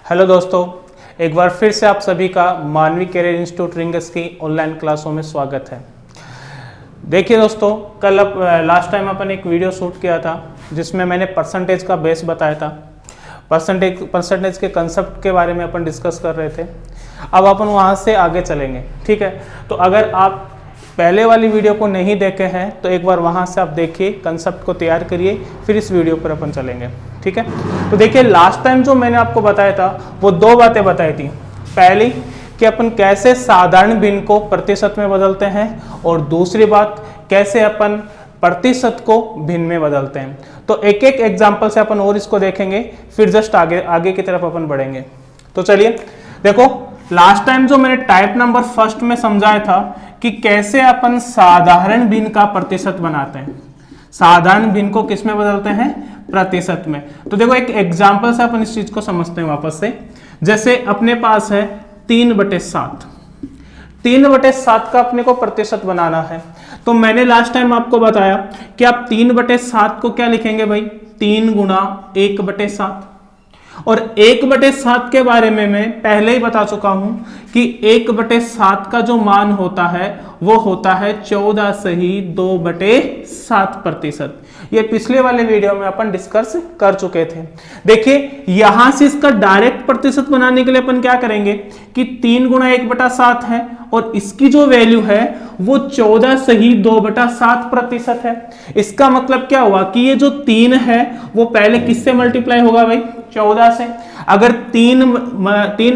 Hello दोस्तों, एक बार फिर से आप सभी का मानवी कैरियर इंस्टीट्यूट रिंगस की ऑनलाइन क्लासों में स्वागत है। देखिए दोस्तों, कल लास्ट टाइम अपन एक वीडियो शूट किया था जिसमें मैंने परसेंटेज का बेस बताया था। परसेंटेज के कंसेप्ट के बारे में अपन डिस्कस कर रहे थे। अब अपन वहाँ से आगे चलेंगे, ठीक है। तो अगर आप पहले वाली वीडियो को नहीं देखे हैं तो एक बार वहाँ से आप देखिए, कंसेप्ट को तैयार करिए, फिर इस वीडियो पर अपन चलेंगे, ठीक है। तो देखिए, लास्ट टाइम जो मैंने आपको बताया था वो दो बातें बताई थी। पहली कि अपन कैसे साधारण भिन्न को प्रतिशत में बदलते हैं, और दूसरी बात कैसे अपन प्रतिशत को भिन्न में बदलते हैं। तो एक एक एग्जाम्पल से अपन और इसको देखेंगे, फिर जस्ट आगे की तरफ अपन बढ़ेंगे। तो चलिए देखो, लास्ट टाइम जो मैंने टाइप नंबर फर्स्ट में समझाया था कि कैसे अपन साधारण भिन्न का प्रतिशत बनाते हैं। साधारण भिन्न को किस में बदलते हैं? प्रतिशत में। तो देखो, एक एग्जांपल से अपन इस चीज को समझते हैं वापस से। जैसे अपने पास है 3/7। 3/7 का अपने को प्रतिशत बनाना है। तो मैंने लास्ट टाइम आपको बताया कि आप 3/7 को क्या लिखेंगे भाई? 3 गुणा 1/7। और 1/7 के बारे में मैं पहले ही बता चुका हूं कि 1/7 का जो मान होता है वो होता है 14/2/7%। ये पिछले वाले वीडियो में अपन डिस्कस कर चुके थे। देखिए, यहां से इसका डायरेक्ट प्रतिशत बनाने के लिए अपन क्या करेंगे कि 3 गुणा 1/7 है और इसकी जो वैल्यू है वो 14/2/7% है। इसका मतलब क्या हुआ कि ये जो 3 है वो पहले किससे मल्टीप्लाई होगा भाई? 14 से। अगर 3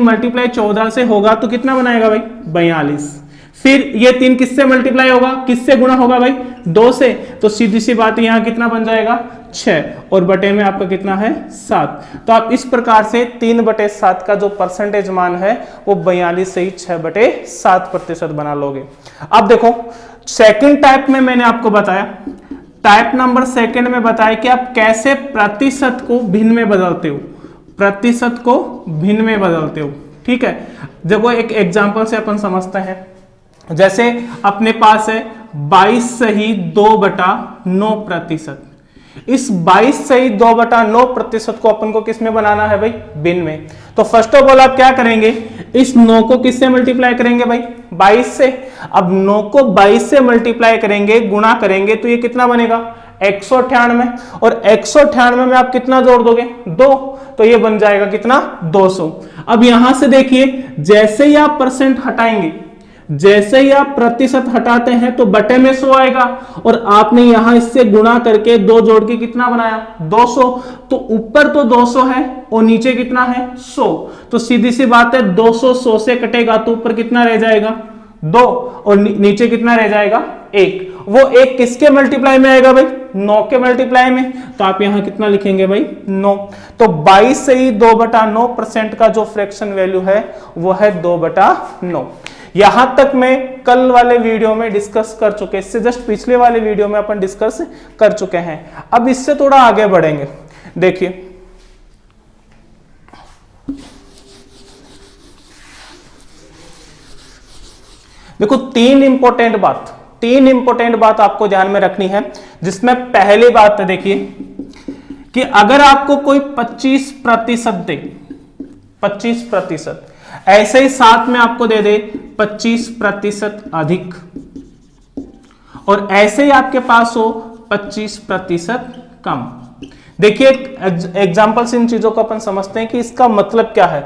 मल्टीप्लाई 14 से होगा तो कितना बनाएगा भाई? 42। फिर ये 3 किससे मल्टीप्लाई होगा, किससे गुणा होगा भाई? 2 से। तो सीधी सी बात है, यहां कितना बन जाएगा? 6, और बटे में आपका कितना है? 7। तो आप इस प्रकार से 3/7 का जो परसेंटेज मान है वो 42 से ही 6/7% बना लोगे। अब देखो, सेकंड टाइप में मैंने आपको बताया, टाइप नंबर सेकंड में बताया कि आप कैसे प्रतिशत को भिन्न में बदलते हो। प्रतिशत को भिन्न में बदलते हो, ठीक है। देखो, एक एग्जांपल से अपन समझते हैं। जैसे अपने पास है 22/2/9%। इस 22/2/9% को अपन को किस में बनाना है भाई? भिन्न में। तो फर्स्ट ऑफ ऑल आप क्या करेंगे, इस 9 को किससे मल्टीप्लाई करेंगे भाई? 22 से। अब 9 को 22 से मल्टीप्लाई करेंगे, गुणा करेंगे, तो ये कितना बनेगा? 198। और 198 में आप कितना जोड़ दोगे? 2। तो ये बन जाएगा कितना? 200। अब यहां से देखिए, जैसे ही आप परसेंट हटाएंगे, जैसे ही आप प्रतिशत हटाते हैं तो बटे में 100 आएगा, और आपने यहां इससे गुणा करके 2 जोड़ के कितना बनाया? 200। तो ऊपर तो 200 है और नीचे कितना है? 100। तो सीधी सी बात है, 200 100 से कटेगा तो ऊपर कितना रह जाएगा? 2, और नीचे कितना रह जाएगा? 1। वो 1 किसके मल्टीप्लाई में आएगा भाई? 9 के मल्टीप्लाई में। तो आप यहां कितना लिखेंगे भाई? 9। तो 22 से ही 2/9% का जो फ्रैक्शन वैल्यू है वो है 2/9। यहां तक मैं कल वाले वीडियो में डिस्कस कर चुके, इससे जस्ट पिछले वाले वीडियो में अपन डिस्कस कर चुके हैं। अब इससे थोड़ा आगे बढ़ेंगे। देखिए, देखो, तीन इंपॉर्टेंट बात आपको ध्यान में रखनी है। जिसमें पहली बात है, देखिए कि अगर आपको कोई 25% दे, 25%, ऐसे ही साथ में आपको दे दे 25% अधिक, और ऐसे ही आपके पास हो 25% कम। देखिए, एग्जांपल से इन चीजों को अपन समझते हैं कि इसका मतलब क्या है।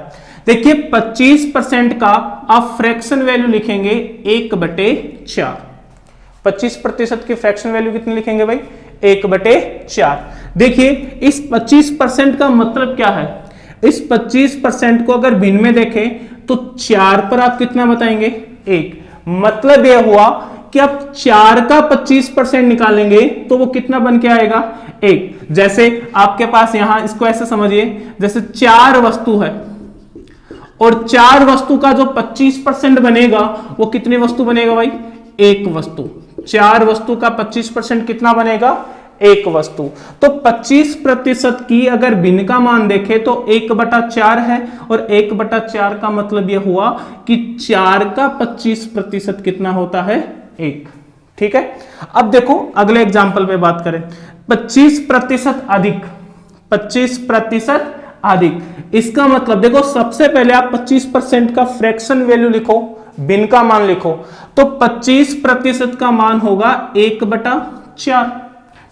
देखिए, 25% का आप फ्रैक्शन वैल्यू लिखेंगे 1/4। 25% की फ्रैक्शन वैल्यू कितनी लिखेंगे भाई? 1/4। देखिए, इस 25% का मतलब क्या है? इस 25% को अगर भिन्न में देखें तो 4 पर आप कितना बताएंगे? 1। मतलब यह हुआ कि आप 4 का 25% निकालेंगे तो वो कितना बन के आएगा? 1। जैसे आपके पास यहां, इसको ऐसे समझिए, जैसे 4 वस्तु है और 4 वस्तु का जो 25% बनेगा वो कितनी वस्तु बनेगा भाई? 1 वस्तु। 4 वस्तु का 25% कितना बनेगा? 1 वस्तु। तो 25% की अगर भिन्न का मान देखें तो 1/4 है, और 1/4 का मतलब यह हुआ कि 4 का 25% कितना होता है? 1। ठीक है। अब देखो, अगले एग्जाम्पल पे बात करें। 25% अधिक, 25% अधिक। इसका मतलब देखो, सबसे पहले आप 25% का फ्रैक्शन वैल्यू लिखो, भिन्न का मान लिखो, तो 25% का मान होगा 1/4।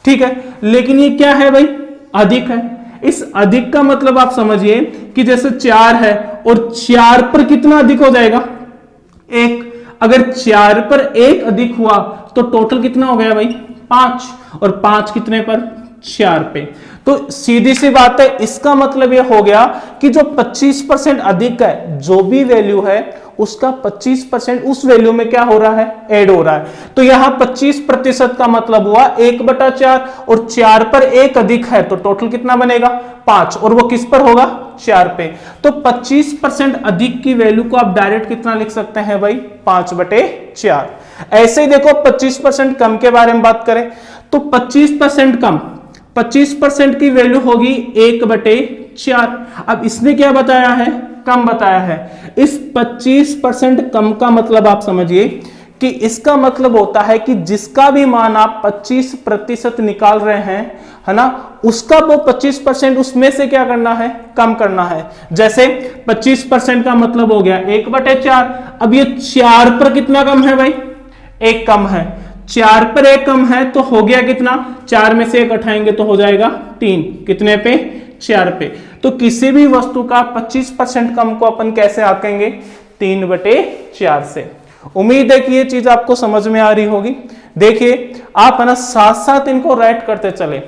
ठीक है, लेकिन ये क्या है भाई, अधिक है। इस अधिक का मतलब आप समझिए कि जैसे 4 है और 4 पर कितना अधिक हो जाएगा, 1। अगर 4 पर 1 अधिक हुआ तो टोटल कितना हो गया भाई, 5, और 5 कितने पर, 4 पे। तो सीधी सी बात है, इसका मतलब यह हो गया कि जो 25% अधिक है, जो भी वैल्यू है उसका 25% उस वैल्यू में क्या हो रहा है, ऐड हो रहा है। तो यहां 25% का मतलब हुआ 1/4, और 4 पर 1 अधिक है तो टोटल कितना बनेगा, 5, और वो किस पर होगा, 4 पे। तो 25% अधिक की वैल्यू को आप डायरेक्ट कितना लिख सकते हैं भाई, 5/4। ऐसे ही देखो 25% कम के बारे में बात करें तो 25% कम, 25% की वैल्यू होगी 1/4। अब इसने क्या बताया है, कम बताया है। इस 25% कम का मतलब आप समझिए कि इसका मतलब होता है कि जिसका भी मान आप 25% निकाल रहे हैं, है ना, उसका वो 25% उसमें से क्या करना है, कम करना है। जैसे 25% का मतलब हो गया 1/4। अब ये 4 पर कितना कम है भाई, 1 कम है। 4 पर 1 कम है तो हो गया कितना, 4 में से 1 हटाएंगे तो हो जाएगा 3, कितने पे, 4 पे। तो किसी भी वस्तु का 25% कम को अपन कैसे आंकेंगे, 3/4 से। उम्मीद है कि ये चीज आपको समझ में आ रही होगी। देखिए आप है ना साथ साथ इनको राइट करते चले,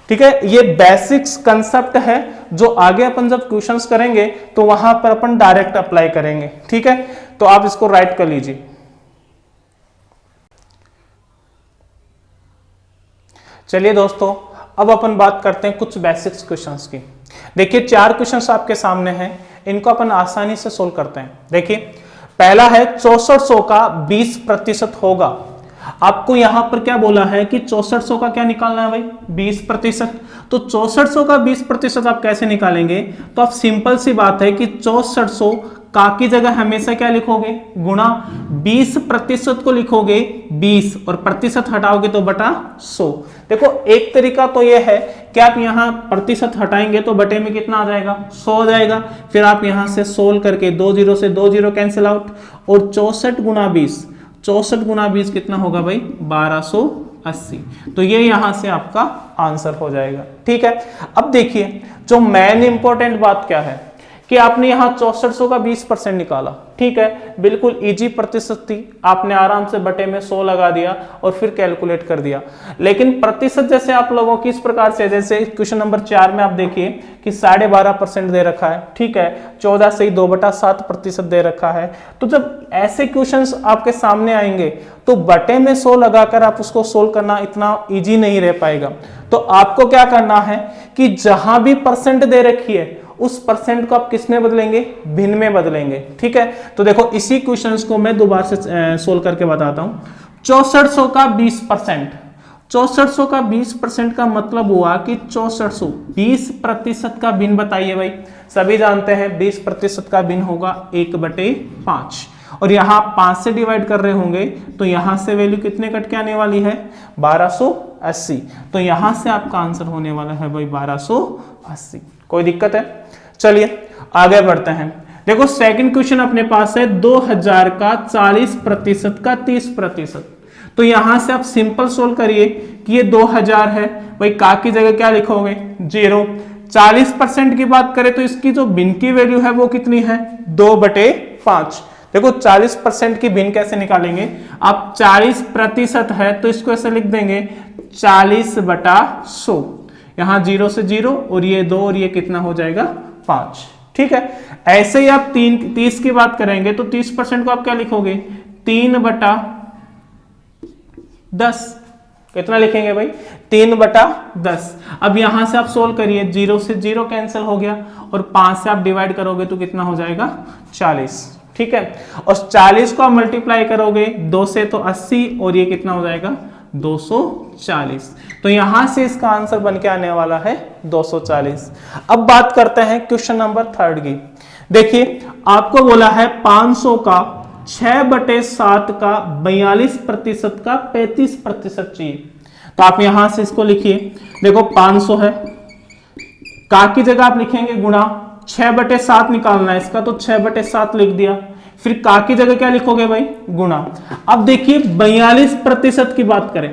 ठीक है। ये बेसिक्स कंसेप्ट है जो आगे अपन जब क्वेश्चंस करेंगे तो वहां पर अपन डायरेक्ट अप्लाई करेंगे, ठीक है। तो आप इसको राइट कर लीजिए। चलिए दोस्तों, अब अपन बात करते हैं कुछ बेसिक्स क्वेश्चंस की। देखिए 4 क्वेश्चंस आपके सामने हैं, इनको अपन आसानी से सोल्व करते हैं। देखिए पहला है 6400 का 20% होगा। आपको यहां पर क्या बोला है कि 6400 का क्या निकालना है भाई, 20%। तो 6400 का 20% आप कैसे निकालेंगे, तो आप सिंपल सी बात है कि 6400 का की जगह हमेशा क्या लिखोगे, गुणा 20% को लिखोगे 20 और प्रतिशत हटाओगे तो बटा 100। देखो एक तरीका तो यह है कि आप यहाँ प्रतिशत हटाएंगे तो बटे में कितना आ जाएगा, 100 आ जाएगा। फिर आप यहाँ से सोल्व करके 2 0 से 2 0 कैंसिल आउट, और 64 गुना 20, 64 गुना 20 कितना होगा भाई, 1280। तो ये यहां से आपका आंसर हो जाएगा, ठीक है। अब देखिए जो मेन इंपॉर्टेंट बात क्या है कि आपने यहां 6400 का 20% निकाला, ठीक है, बिल्कुल इजी प्रतिशत थी, आपने आराम से बटे में 100 लगा दिया और फिर कैलकुलेट कर दिया। लेकिन प्रतिशत जैसे आप लोगों की इस प्रकार से, जैसे क्वेश्चन नंबर 4 में आप देखिए कि 12.5% दे रखा है, ठीक है, 14 से ही 2/7% दे रखा है। तो जब ऐसे क्वेश्चंस आपके सामने आएंगे तो बटे में 100 लगाकर आप उसको सोल्व करना इतना ईजी नहीं रह पाएगा। तो आपको क्या करना है कि जहां भी परसेंट दे रखी है उस परसेंट को आप किस में बदलेंगे, भिन्न में बदलेंगे, ठीक है। तो देखो इसी क्वेश्चंस को मैं दोबारा से सोल्व करके बताता हूं। 6400 का 20%, 6400 का 20% का मतलब हुआ कि 6400 20% का भिन्न बताइए भाई। सभी जानते हैं 20% का भिन्न होगा 1/5, और यहां 5 से डिवाइड कर रहे होंगे तो यहां से वैल्यू कितने कट के आने वाली है, 1280। तो यहां से आपका आंसर होने वाला है भाई 1280। कोई दिक्कत है? चलिए आगे बढ़ते हैं। देखो सेकंड क्वेश्चन अपने पास है 2000 का 40% का 30%। तो यहां से आप सिंपल सोल्व करिए कि ये 2000 है, भाई का की जगह क्या लिखोगे, 0। 40% की बात करें तो इसकी जो भिन्न की वैल्यू है वो कितनी है, 2/5। देखो 40% की भिन्न कैसे निकालेंगे, आप 40% है तो इसको ऐसे लिख देंगे 40/100। यहां 0 से 0 और ये 2 और ये कितना हो जाएगा, 5, ठीक है। ऐसे ही आप 30 की बात करेंगे तो 30% को आप क्या लिखोगे, 3/10। कितना लिखेंगे भाई, 3/10। अब यहां से आप सोल्व करिए, 0 से 0 कैंसिल हो गया और 5 से आप डिवाइड करोगे तो कितना हो जाएगा, 40, ठीक है। और 40 को आप मल्टीप्लाई करोगे 2 से तो 80 और ये कितना हो जाएगा, 240। तो यहां से इसका आंसर बन के आने वाला है 240। अब बात करते हैं क्वेश्चन नंबर 3 की। देखिए आपको बोला है 500 का 6/7 का 42% का 35% चाहिए। तो आप यहां से इसको लिखिए, देखो 500 है, का की जगह आप लिखेंगे गुणा, 6/7 निकालना है इसका, तो 6/7 लिख दिया। फिर का की जगह क्या लिखोगे भाई, गुणा। अब देखिए 42% की बात करें,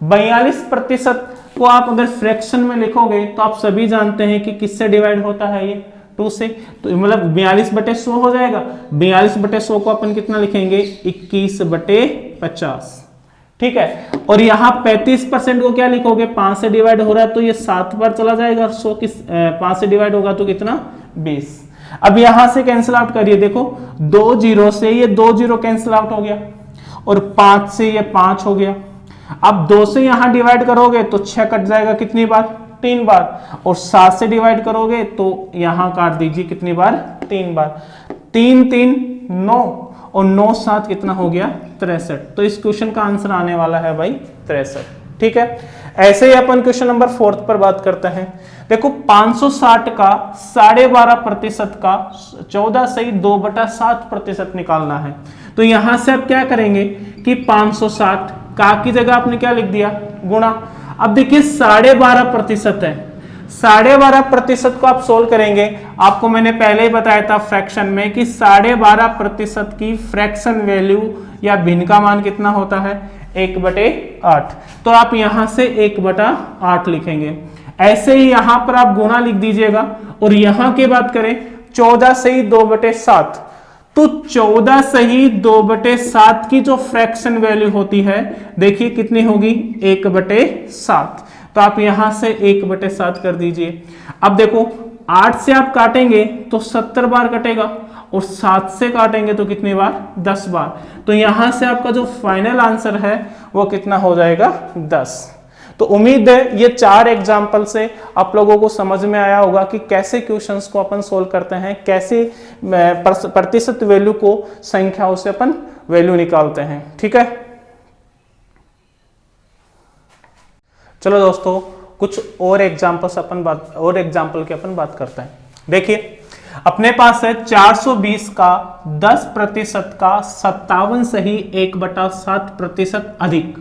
42% को आप अगर फ्रैक्शन में लिखोगे तो आप सभी जानते हैं कि किससे डिवाइड होता है, ये 2 से, तो मतलब 42/100 हो जाएगा। 42/100 को अपन कितना लिखेंगे, 21/50, ठीक है। और यहाँ 35% को क्या लिखोगे, 5 से डिवाइड हो रहा है तो ये 7 बार चला जाएगा, 100 की 5 से डिवाइड होगा तो कितना, 20। अब यहां से कैंसिल आउट करिए, देखो 2 0 से ये 2 0 कैंसिल आउट हो गया, और 5 से ये 5 हो गया। अब 2 से यहां डिवाइड करोगे तो 6 कट जाएगा, कितनी बार, 3 बार। और 7 से डिवाइड करोगे तो यहां काट दीजिए, कितनी बार, 3 बार। 3 3 9 और 9 7 कितना हो गया, 63। तो इस क्वेश्चन का आंसर आने वाला है भाई 63, ठीक है। ऐसे ही अपन क्वेश्चन नंबर 4 पर बात करते हैं। देखो 560 का 12.5% का 14 सही 2/7% निकालना है। तो यहां से आप क्या करेंगे कि 560 का की जगह आपने क्या लिख दिया, गुणा। अब देखिए 12.5% है, 12.5% को आप सोल्व करेंगे। आपको मैंने पहले ही बताया था फ्रैक्शन में कि 12.5% की फ्रैक्शन वैल्यू या भिन्न का मान कितना होता है, 1/8। तो आप यहां से 1/8 लिखेंगे। ऐसे ही यहां पर आप गुणा लिख दीजिएगा। और यहां की बात करें 14 सही 2/7, तो 14 सही 2/7 की जो फ्रैक्शन वैल्यू होती है, देखिए कितनी होगी, 1/7। तो आप यहां से 1/7 कर दीजिए। अब देखो 8 से आप काटेंगे तो 70 बार कटेगा, और 7 से काटेंगे तो कितनी बार, 10 बार। तो यहां से आपका जो फाइनल आंसर है वो कितना हो जाएगा, 10। तो उम्मीद है ये 4 एग्जाम्पल से आप लोगों को समझ में आया होगा कि कैसे क्वेश्चंस को अपन सोल्व करते हैं, कैसे प्रतिशत वैल्यू को संख्याओं से अपन वैल्यू निकालते हैं, ठीक है। चलो दोस्तों कुछ और एग्जाम्पल के अपन बात करते हैं। देखिए अपने पास है 420 का 10% का 57 सही 1/7% अधिक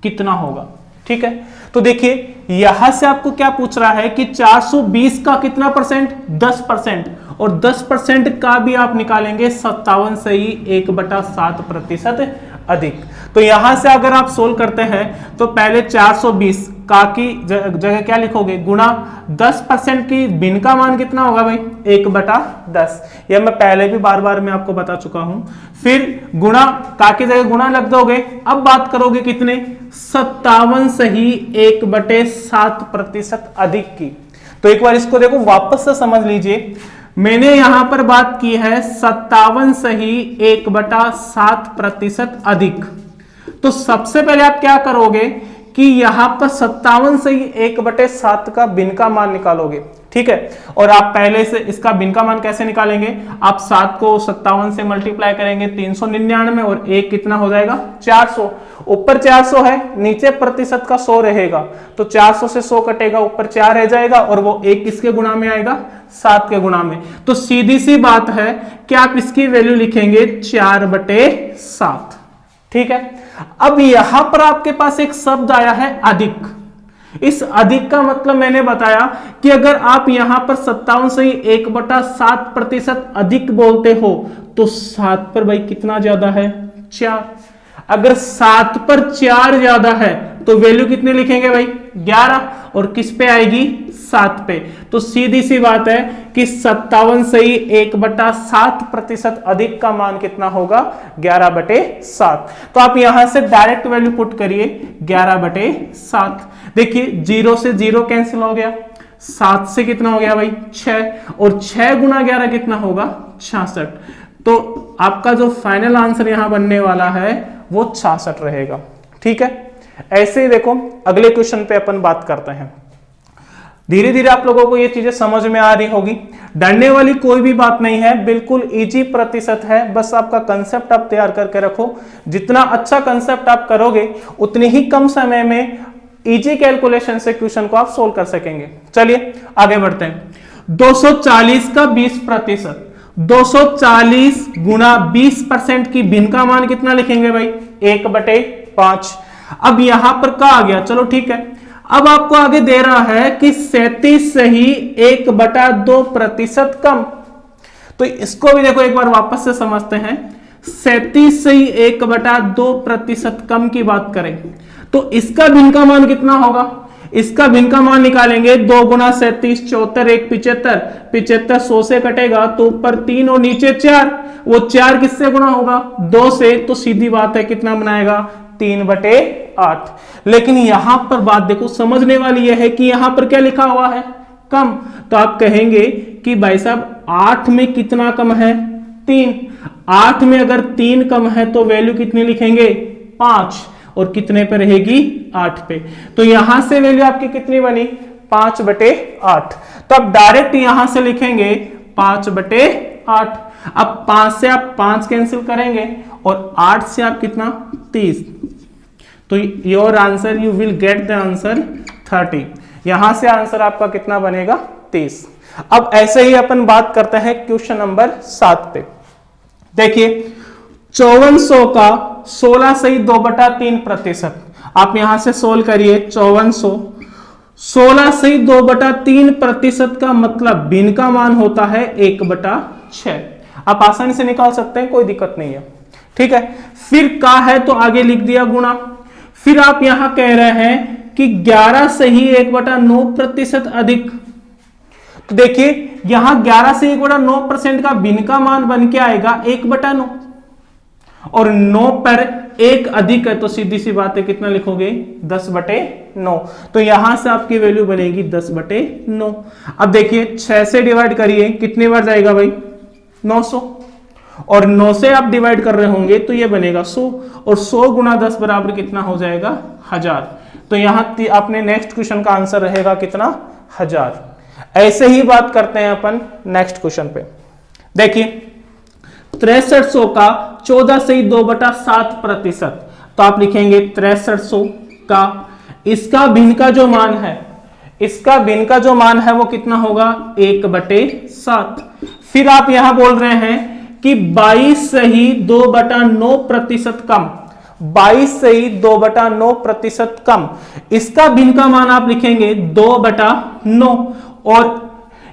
कितना होगा, ठीक है। तो देखिए यहां से आपको क्या पूछ रहा है कि 420 का कितना परसेंट, 10%, और 10% का भी आप निकालेंगे 57 सही 1/7% अधिक। तो यहां से अगर आप सोल्व करते हैं तो पहले 420 का की जगह क्या लिखोगे, गुणा 10% की भिन्न का मान कितना होगा भाई, 1/10। यह मैं पहले भी बार बार मैं आपको बता चुका हूं। फिर गुणा, का की जगह गुणा लग दोगे। अब बात करोगे कितने, 57 सही 1/7% अधिक की। तो एक बार इसको देखो वापस से समझ लीजिए। मैंने यहां पर बात की है 57 सही 1/7% अधिक। तो सबसे पहले आप क्या करोगे कि यहां पर 57 सही 1/7 का भिन्न का मान निकालोगे, ठीक है। और आप पहले से इसका भिन्न का मान कैसे निकालेंगे, आप 7 को 57 से मल्टीप्लाई करेंगे 399, और 1 कितना हो जाएगा, 400। ऊपर 400 है, नीचे प्रतिशत का 100 रहेगा, तो 400 से 100 कटेगा, ऊपर 4 रह जाएगा, और वो 1 किसके गुणा में आएगा, 7 के गुणा में। तो सीधी सी बात है कि आप इसकी वैल्यू लिखेंगे 4/7, ठीक है। अब यहां पर आपके पास एक शब्द आया है अधिक। इस अधिक का मतलब मैंने बताया कि अगर आप यहां पर 57 से 1/7% अधिक बोलते हो तो 7 पर भाई कितना ज्यादा है, 4। अगर 7 पर 4 ज्यादा है तो वैल्यू कितने लिखेंगे भाई, 11, और किस पे आएगी, 7 पे। तो सीधी सी बात है कि 57 सही 1/7% अधिक का मान कितना होगा, 11/7। तो आप यहां से डायरेक्ट वैल्यू पुट करिए 11/7। देखिए 0 से 0 कैंसिल हो गया, 7 से कितना हो गया भाई, 6, और 6 गुना 11 कितना होगा, 66। तो आपका जो फाइनल आंसर यहां बनने वाला है वो 66 रहेगा, ठीक है। ऐसे ही देखो अगले क्वेश्चन पे अपन बात करते हैं। धीरे धीरे आप लोगों को ये चीजें समझ में आ रही होगी। डरने वाली कोई भी बात नहीं है, बिल्कुल इजी प्रतिशत है। बस आपका कंसेप्ट आप तैयार करके रखो। जितना अच्छा कंसेप्ट आप करोगे उतनी ही कम समय में इजी कैलकुलेशन से क्वेश्चन को आप सोल्व कर सकेंगे। चलिए आगे बढ़ते हैं। 240 का 20%, 240 गुना 20% की भिन्न का मान कितना लिखेंगे भाई, 1/5। अब यहां पर क्या आ गया, चलो ठीक है। अब आपको आगे दे रहा है कि 37 से ही 1/2% कम। तो इसको भी देखो एक बार वापस से समझते हैं। 37 से ही 1/2% कम की बात करें तो इसका भिन्न का मान कितना होगा? इसका भिन्न का मान निकालेंगे। 2 गुना 37, 74, 1 75, 75 100 से कटेगा तो ऊपर 3 और नीचे 4। वो 4 किससे गुना होगा? 2 से। तो सीधी बात है कितना बनाएगा? 3/8। लेकिन यहां पर बात देखो समझने वाली यह है कि यहां पर क्या लिखा हुआ है? कम। तो आप कहेंगे कि भाई साहब 8 में कितना कम है? 3। 8 में अगर 3 कम है तो वैल्यू कितनी लिखेंगे? 5। और कितने पे रहेगी? 8 पे। तो यहां से वैल्यू आपकी कितनी बनी? 5/8। तो अब डायरेक्ट यहां से लिखेंगे 5/8। अब 5 से आप 5 कैंसिल करेंगे और 8 से आप कितना? 30। तो your answer, you will get the answer 30। यहां से आंसर आपका कितना बनेगा? 30। अब ऐसे ही अपन बात करते हैं क्वेश्चन नंबर 7 पे। देखिए 5400 का 16 से ही 2/3%। आप यहां से सोल्व करिए। 5400 16 से ही 2/3% का मतलब भिन्न का मान होता है 1/6। आप आसानी से निकाल सकते हैं, कोई दिक्कत नहीं है। ठीक है, फिर का है तो आगे लिख दिया गुणा। फिर आप यहां कह रहे हैं कि 11 से ही 1/9% अधिक। तो देखिए यहां 11 से 1/9% का भिन्न का मान बन के आएगा 1/9 और 9 पर 1 अधिक है तो सीधी सी बात है कितना लिखोगे? 10/9। तो यहां से आपकी वैल्यू बनेगी 10/9। अब देखिए 6 से डिवाइड करिए, कितनी बार जाएगा भाई? 900। और 9 से आप डिवाइड कर रहे होंगे तो ये बनेगा 100 और 100 गुना 10 बराबर कितना हो जाएगा? 1000। तो यहां आपने नेक्स्ट क्वेश्चन का आंसर रहेगा कितना? 1000। ऐसे ही बात करते हैं अपन नेक्स्ट क्वेश्चन पे। देखिए 6300 का 14 से ही 2/7%। तो आप लिखेंगे 6300 का इसका भिन्न का जो मान है, इसका भिन्न का जो मान है वो कितना होगा? 1/7। फिर आप यहां बोल रहे हैं कि 22 से ही 2/9% कम। 22 से ही 2/9% कम। इसका भिन्न का मान आप लिखेंगे 2/9 और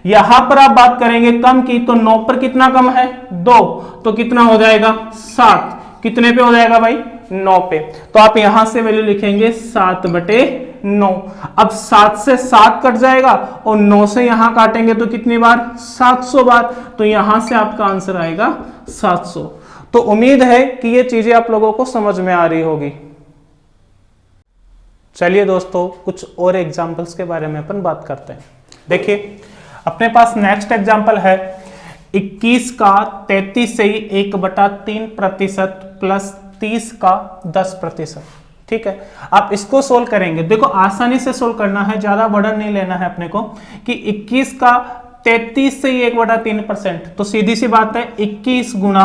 यहां पर आप बात करेंगे कम की तो 9 पर कितना कम है? 2। तो कितना हो जाएगा? 7। कितने पे हो जाएगा भाई? 9 पे। तो आप यहां से वैल्यू लिखेंगे 7/9। अब 7 से 7 कट जाएगा और 9 से यहां काटेंगे तो कितनी बार? 700 बार। तो यहां से आपका आंसर आएगा 700। तो उम्मीद है कि ये चीजें आप लोगों को समझ में आ रही होगी। चलिए दोस्तों कुछ और एग्जाम्पल्स के बारे में अपन बात करते हैं। देखिए अपने पास नेक्स्ट एग्जाम्पल है 21 का 33 से ही 1/3% प्लस 30 का 10%। ठीक है, आप इसको सोल्व करेंगे। देखो आसानी से सोल्व करना है, ज्यादा बर्डन नहीं लेना है अपने को कि 21 का 33 से ही 1/3%। तो सीधी सी बात है 21 गुना,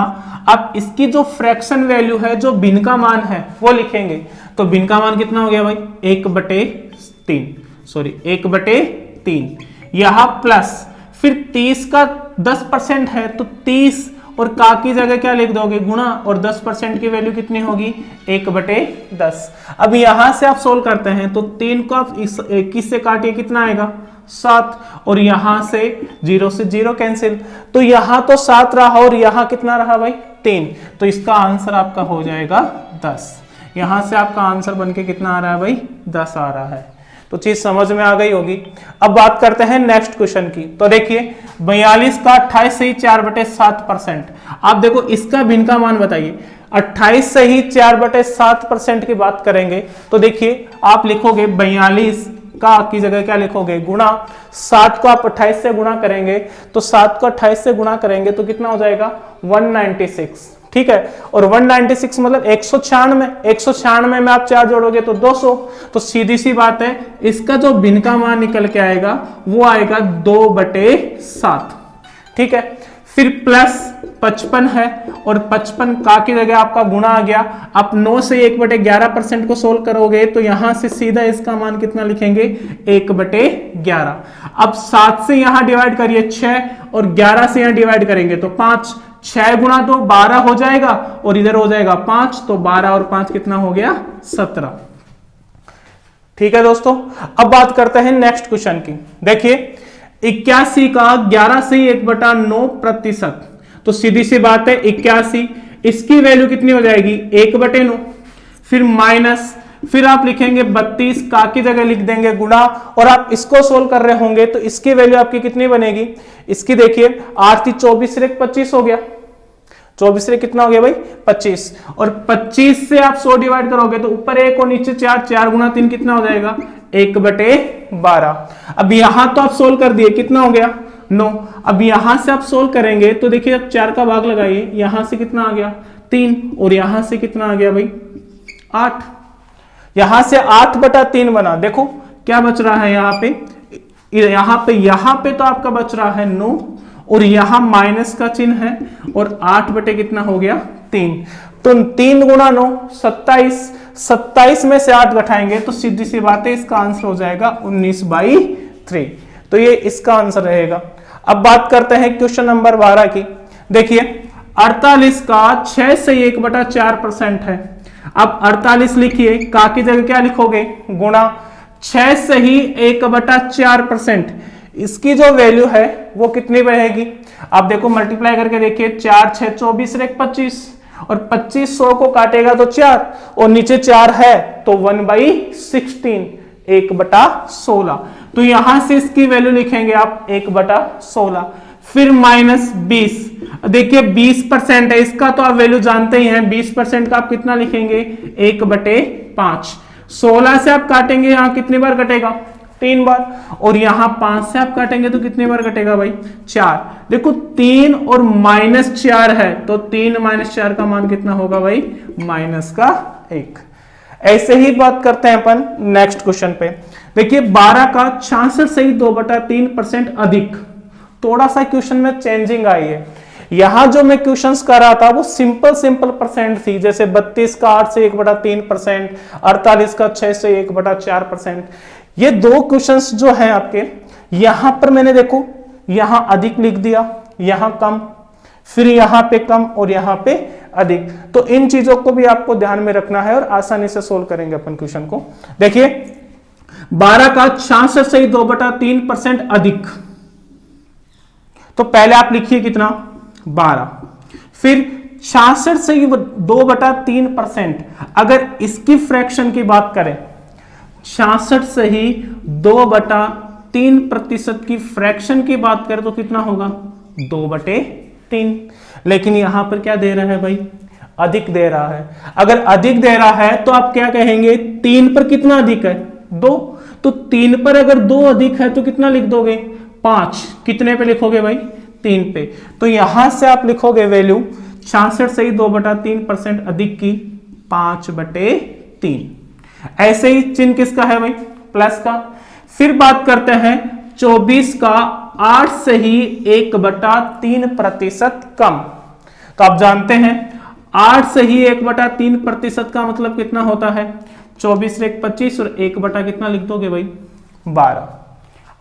अब इसकी जो फ्रैक्शन वैल्यू है, जो भिन्न का मान है वो लिखेंगे। तो भिन्न का मान कितना हो गया भाई? 1/3। यहां प्लस फिर 30 का 10% है तो 30 और का की जगह क्या लिख दोगे? गुणा। और 10% की वैल्यू कितनी होगी? 1/10। अब यहां से आप सोल्व करते हैं तो 3 को आप 21 से काटिए, कितना आएगा? 7। और यहां से 0 से 0 कैंसिल, तो यहां तो 7 रहा और यहां कितना रहा भाई? 3। तो इसका आंसर आपका हो जाएगा 10। यहां से आपका आंसर बनके कितना आ रहा है भाई? 10 आ रहा है। तो चीज समझ में आ गई होगी। अब बात करते हैं नेक्स्ट क्वेश्चन की। तो देखिए 42 का 28 से ही 4/7%। आप देखो इसका भिन्न का मान बताइए। 28 से ही 4/7% की बात करेंगे तो देखिए आप लिखोगे 42 का की जगह क्या लिखोगे? गुणा। 7 को आप 28 से गुणा करेंगे तो 7 को 28 से गुणा करेंगे तो कितना हो जाएगा? 196। ठीक है, और 196 मतलब 196। 196 में आप 4 जोड़ोगे तो 200। तो सीधी सी बात है इसका जो भिन्न का मान निकल के आएगा वो आएगा 2/7। ठीक है, फिर प्लस 55 है और 55 का की जगह आपका गुणा आ गया। आप 9 से 1/11% को सोल्व करोगे तो यहां से सीधा इसका मान कितना लिखेंगे? 1/11। अब 7 से यहां डिवाइड करिए 6 और 11 से यहां डिवाइड करेंगे तो 5। 6 गुणा तो 12 हो जाएगा और इधर हो जाएगा 5। तो 12 और 5 कितना हो गया? 17। ठीक है दोस्तों, अब बात करते हैं नेक्स्ट क्वेश्चन की। देखिए 81 का 11 से 1/9%, तो सीधी सी बात है 81, इसकी वैल्यू कितनी हो जाएगी 1/9, फिर माइनस, फिर आप लिखेंगे 32 का की जगह लिख देंगे गुणा, और आप इसको सोल्व कर रहे होंगे तो इसकी वैल्यू आपकी कितनी बनेगी, इसकी देखिए 8 × 24 = 25 हो गया, 24 से कितना हो गया भाई 25, और 25 से आप 100 डिवाइड करोगे तो ऊपर 1 और नीचे 4, 4 × 3 कितना हो जाएगा 1/12। अब यहां तो आप सोल्व कर दिए, कितना हो गया 9। अब यहां से आप सोल्व करेंगे तो देखिए अब 4 का भाग लगाइए, यहां से कितना आ गया 3, और यहां से कितना आ गया भाई 8, यहां से 8/3 बना। देखो क्या बच रहा है यहां पे तो आपका बच रहा है 9, और यहां माइनस का चिन्ह है, और 8 कितना हो गया 3, तो 3 × 9 27, 27 में से 8 घटाएंगे तो सीधी सी बात है इसका आंसर हो जाएगा 19/3, तो ये इसका आंसर रहेगा। अब बात करते हैं क्वेश्चन नंबर 12 की। देखिए 48 का 6 से 1/4% है। अब 48 लिखिए, का की जगह क्या लिखोगे गुणा, 6 से ही 1/4%, इसकी जो वैल्यू है वो कितनी रहेगी, आप देखो मल्टीप्लाई करके देखिए, 4 × 6 = 24 = 25, और 25 100 को काटेगा तो 4, और नीचे 4 है तो 1/16, 1/16, तो यहां से इसकी वैल्यू लिखेंगे आप 1/16, फिर माइनस 20, देखिए 20% है इसका, तो आप वैल्यू जानते ही हैं, 20% का आप कितना लिखेंगे 1/5, 16 से आप काटेंगे यहां कितनी बार कटेगा 3 बार, और यहां 5 से आप काटेंगे तो कितनी बार कटेगा भाई 4। देखो 3 और -4 है, तो 3 - 4 का मान कितना होगा भाई -1। ऐसे ही बात करते हैं अपन नेक्स्ट क्वेश्चन पे। देखिए 12 का 66 से 2/3% अधिक, थोड़ा सा क्वेश्चन में चेंजिंग आई है। यहां जो मैं क्वेश्चंस कर रहा था वो सिंपल परसेंट थी, जैसे 32 का 8 से 1/3%, 48 का 6 से 1/4%। ये दो क्वेश्चंस जो हैं आपके, यहां पर मैंने देखो यहां अधिक लिख दिया, यहां कम, फिर यहां पे कम और यहां पे अधिक, तो इन चीजों को भी आपको ध्यान में रखना है और आसानी से सोल्व करेंगे अपन क्वेश्चन को। देखिए 12 का 66 से 2/3% अधिक, तो पहले आप लिखिए कितना 12, फिर 66 से 2/3%, अगर इसकी फ्रैक्शन की बात करें, 66 से ही 2/3% की फ्रैक्शन की बात करें तो कितना होगा 2/3, लेकिन यहां पर क्या दे रहा है भाई अधिक दे रहा है। अगर अधिक दे रहा है तो आप क्या कहेंगे 3 पर कितना अधिक है 2, तो 3 पर अगर 2 अधिक है तो कितना लिख दोगे 5, कितने पे लिखोगे भाई 3 पे, तो यहां से आप लिखोगे वैल्यू 66 से ही 2/3% अधिक की 5/3। ऐसे ही चिन्ह किसका है भाई प्लस का। फिर बात करते हैं 24 का 8 से ही 1/3% कम, तो आप जानते हैं 8 से ही 1/3% का मतलब कितना होता है 24 × 25, और 1 कितना लिख दोगे भाई 12।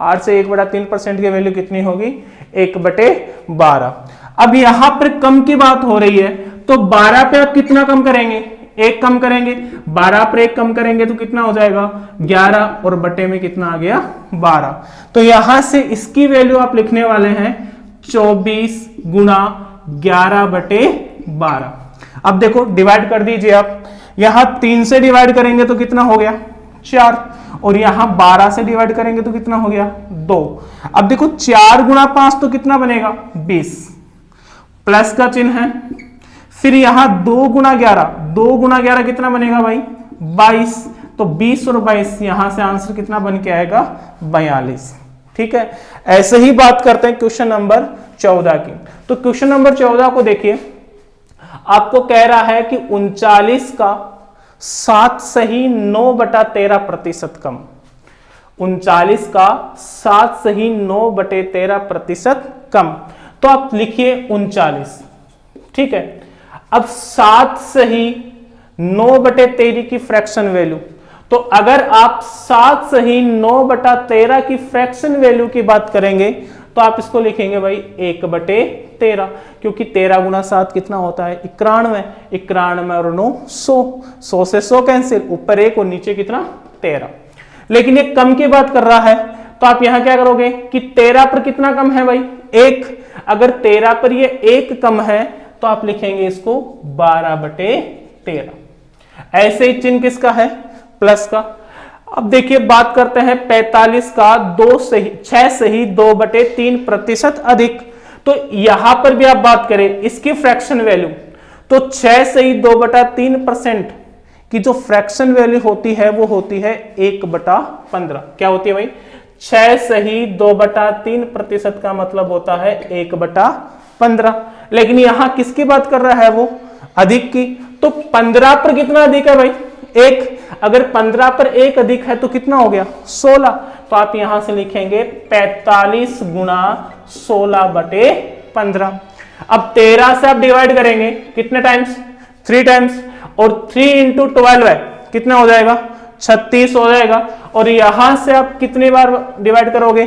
8 से 1/3% की वैल्यू कितनी होगी 1/12। अब यहां पर कम की बात हो रही है, तो 12 पे आप कितना कम करेंगे 1 कम करेंगे, 12 पर 1 कम करेंगे तो कितना हो जाएगा 11, और बटे में कितना आ गया 12, तो यहां से इसकी वैल्यू आप लिखने वाले हैं 24 × 11/12। अब देखो डिवाइड कर दीजिए आप, यहां 3 से डिवाइड करेंगे तो कितना हो गया 4, और यहां 12 से डिवाइड करेंगे तो कितना हो गया 2। अब देखो 4 × 5 तो कितना बनेगा 20, प्लस का चिन्ह है, फिर यहां 2 × 11, 2 × 11 कितना बनेगा भाई 22, तो 20 और 22 यहां से आंसर कितना बन के आएगा 42। ठीक है, ऐसे ही बात करते हैं क्वेश्चन नंबर 14 की। तो क्वेश्चन नंबर 14 को देखिए, आपको कह रहा है कि 39 का 7 से ही 9/13% कम, 39 का 7 से ही 9/13% कम, तो आप लिखिए 39। ठीक है, अब 7 से ही 9/13 की फ्रैक्शन वैल्यू, तो अगर आप 7 से ही 9/13 की फ्रैक्शन वैल्यू की बात करेंगे तो आप इसको लिखेंगे भाई 1/13, क्योंकि 13 × 7 कितना होता है 91, 91 और 9 100, 100 से 100 कैंसिल, ऊपर 1 और नीचे कितना 13। लेकिन ये कम की बात कर रहा है, तो आप यहां क्या करोगे कि 13 पर कितना कम है भाई, 1। अगर 13 पर ये 1 कम है तो आप लिखेंगे इसको 12/13। ऐसे ही चिन्ह किसका है, प्लस का। अब देखिए बात करते हैं 45 का 6 से ही 2/3% अधिक। तो यहां पर भी आप बात करें इसकी फ्रैक्शन वैल्यू, तो 6 से ही 2/3% की जो फ्रैक्शन वैल्यू होती है वो होती है 1/15। क्या होती है भाई, 6 से ही 2/3% का मतलब होता है 1/15। लेकिन यहां किसकी बात कर रहा है वो, अधिक की। तो 15 पर कितना अधिक है भाई, 1। अगर 15 पर 1 अधिक है तो कितना हो गया, 16। तो आप यहां से लिखेंगे 45 गुणा 16/15। अब 13 से आप डिवाइड करेंगे कितने टाइम्स, 3 टाइम्स, और 3 इंटू 12 है, कितना हो जाएगा, 36 हो जाएगा। और यहां से आप कितनी बार डिवाइड करोगे,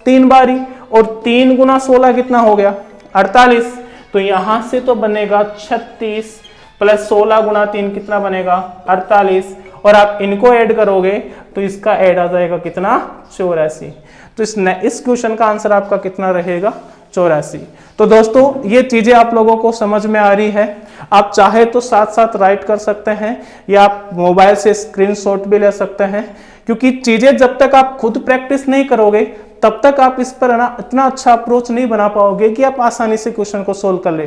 3 बार ही, और 3 गुना 16 कितना हो गया, 48। तो यहां से तो बनेगा 36 प्लस 16 गुना 3 कितना बनेगा, 48। और आप इनको ऐड करोगे तो इसका ऐड आ जाएगा कितना, 84। तो इस क्वेश्चन का आंसर आपका कितना रहेगा, 84। तो दोस्तों ये चीजें आप लोगों को समझ में आ रही है। आप चाहे तो साथ साथ राइट कर सकते हैं या आप मोबाइल से स्क्रीनशॉट भी ले सकते हैं, क्योंकि चीजें जब तक आप खुद प्रैक्टिस नहीं करोगे तब तक आप इस पर ना इतना अच्छा अप्रोच नहीं बना पाओगे कि आप आसानी से क्वेश्चन को सोल्व कर ले।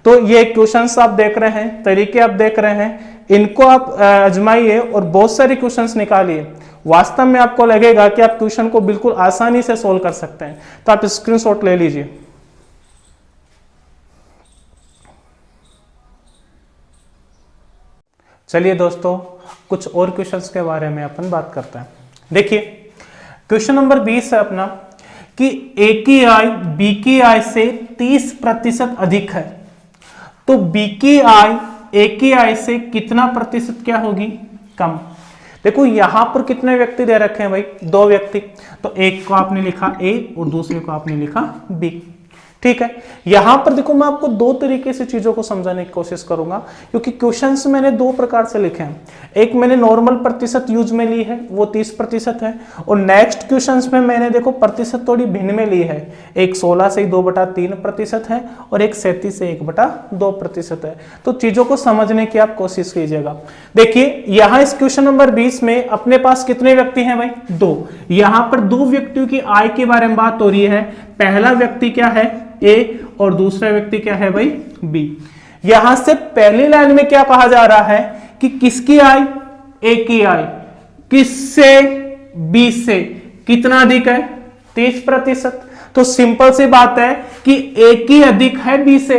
तो ये क्वेश्चंस आप देख रहे हैं, तरीके आप देख रहे हैं, इनको आप आजमाइए और बहुत सारे क्वेश्चंस निकालिए। वास्तव में आपको लगेगा कि आप क्वेश्चन को बिल्कुल आसानी से सोल्व कर सकते हैं। तो आप स्क्रीनशॉट ले लीजिए। चलिए दोस्तों कुछ और क्वेश्चंस के बारे में अपन बात करते हैं। देखिए क्वेश्चन नंबर 20 है अपना कि ए की आय बी की आय से 30% अधिक है, तो बी की आय ए की आय से कितना प्रतिशत क्या होगी, कम। देखो यहां पर कितने व्यक्ति दे रखे हैं भाई, 2 व्यक्ति। तो एक को आपने लिखा ए और दूसरे को आपने लिखा बी, ठीक है। यहां पर देखो मैं आपको 2 तरीके से चीजों को समझाने की कोशिश करूंगा, क्योंकि क्वेश्चंस मैंने 2 प्रकार से लिखे हैं। एक मैंने नॉर्मल प्रतिशत यूज में ली है, वो 30% है, और नेक्स्ट क्वेश्चंस में मैंने देखो प्रतिशत थोड़ी भिन्न में ली है। एक 16 से 2/3% है और एक 37 से 1/2% है। तो चीजों को समझने की आप कोशिश कीजिएगा। देखिए यहां इस क्वेश्चन नंबर 20 में अपने पास कितने व्यक्ति हैं भाई, 2। यहां पर 2 व्यक्तियों की आय के बारे में बात हो रही है। पहला व्यक्ति क्या है, ए, और दूसरा व्यक्ति क्या है भाई, बी। यहां से पहली लाइन में क्या कहा जा रहा है कि किसकी आय, ए की आय किससे, बी से कितना अधिक है, 30%। तो सिंपल सी बात है कि ए की अधिक है बी से।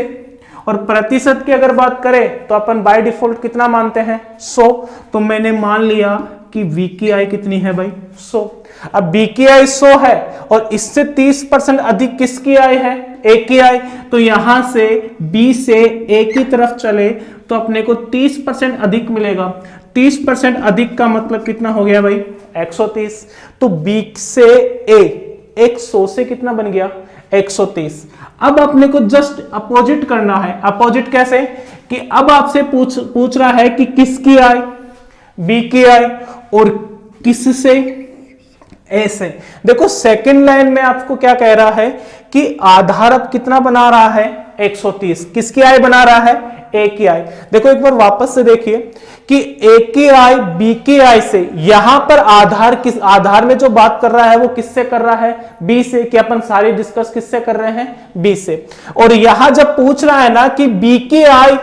और प्रतिशत की अगर बात करें तो अपन बाय डिफॉल्ट कितना मानते हैं, 100। तो मैंने मान लिया कि बी की आय कितनी है भाई, 100। अब बी की आय 100 है और इससे 30% अधिक किसकी आय है, ए की आय। तो यहां से बी से ए की तरफ चले तो अपने को 30% अधिक मिलेगा। 30% अधिक का मतलब कितना हो गया भाई, 130। तो बी से ए 100 से कितना बन गया, 130। अब अपने को जस्ट अपोजिट करना है। अपोजिट कैसे, कि अब आपसे पूछ रहा है कि किसकी आय, बी की आय, और किससे, ए से। देखो सेकंड लाइन में आपको क्या कह रहा है कि आधार अब कितना बना रहा है, 130। किसकी आय बना रहा है, ए की आय। देखो एक बार वापस से देखिए कि ए की आय बी की आय से, यहां पर आधार किस, आधार में जो बात कर रहा है वो किससे कर रहा है, बी से। कि अपन सारी डिस्कस किससे कर रहे हैं, बी से। और यहां जब पूछ रहा है ना कि बी की आय